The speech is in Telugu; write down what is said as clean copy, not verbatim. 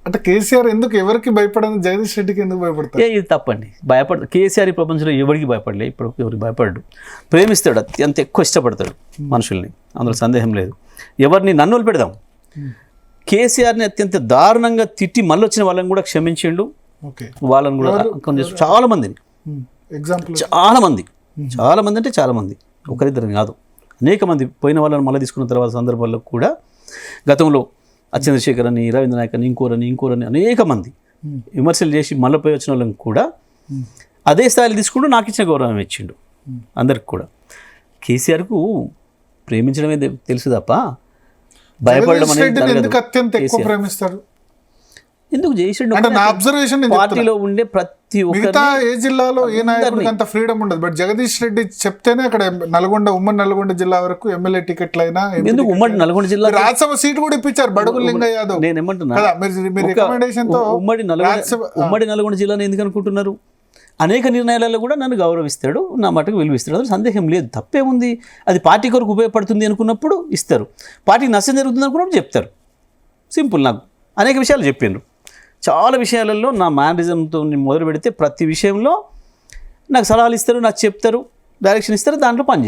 అంటే కేసీఆర్ ఎందుకు ఎవరికి భయపడని జగదీష్ రెడ్డికి ఎందుకు భయపడతారు? ఇది తప్పండి. కేసీఆర్ ఈ ప్రపంచంలో ఎవరికి భయపడలే, ఇప్పుడు ఎవరికి భయపడ్డు. ప్రేమిస్తాడు, అత్యంత ఎక్కువ ఇష్టపడతాడు మనుషుల్ని, అందులో సందేహం లేదు. ఎవరిని నన్ను పెడదాం, కేసీఆర్ని అత్యంత దారుణంగా తిట్టి మళ్ళీ వచ్చిన వాళ్ళని కూడా క్షమించిండు. వాళ్ళని కూడా చాలా మందిని, ఎగ్జాంపుల్ చాలా మంది అంటే చాలా మంది, ఒకరిద్దరు కాదు, అనేక మంది పోయిన వాళ్ళని మళ్ళీ తీసుకున్న తర్వాత సందర్భాల్లో కూడా గతంలో చంద్రశేఖర్ అని, రవీంద్ర నాయక్ అని, ఇంకోరని అనేక మంది విమర్శలు చేసి మళ్ళీ పోయి వచ్చిన వాళ్ళని కూడా అదే స్థాయిలో తీసుకుంటూ నాకు ఇచ్చిన గౌరవం ఇచ్చిండు అందరికి కూడా. కేసీఆర్కు ప్రేమించడమే తెలుసు తప్ప భయపడడం అనేది అత్యంత ఎక్కువ ప్రేమిస్తారు. ఎందుకు చేసిండు అంటే నా అబ్జర్వేషన్, పార్టీలో ఉండే ప్రతి మిగతా ఏ జిల్లాలో ఏ నాయకుడికి అంత ఫ్రీడమ్ ఉండదు. బట్ జగదీష్ రెడ్డి చెప్తేనే అక్కడ ఉమ్మడి నల్గొండ జిల్లా వరకు ఎమ్మెల్యే టికెట్లు అయినా, ఎందుకు ఉమ్మడి నల్గొండ జిల్లా రాజ్యసభ సీట్ కూడా ఇప్పించారు బడుగు లింగయ్య యాదవ్. నేను ఏమంటున్నా, ఉమ్మడి నల్గొండ జిల్లాని ఎందుకు అనుకుంటున్నారు? అనేక నిర్ణయాలలో కూడా నన్ను గౌరవిస్తాడు, నా మటుకు విలువిస్తాడు, అది సందేహం లేదు, తప్పేముంది. అది పార్టీ కొరకు ఉపయోగపడుతుంది అనుకున్నప్పుడు ఇస్తారు, పార్టీకి నష్టం జరుగుతుంది అనుకున్నప్పుడు చెప్తారు. సింపుల్. నాకు అనేక విషయాలు చెప్పిండ్రు, చాలా విషయాలలో నా మేనరిజంతో మొదలు పెడితే ప్రతి విషయంలో నాకు సలహాలు ఇస్తారు, నాకు చెప్తారు, డైరెక్షన్ ఇస్తారు, దాంట్లో పనిచేస్తారు.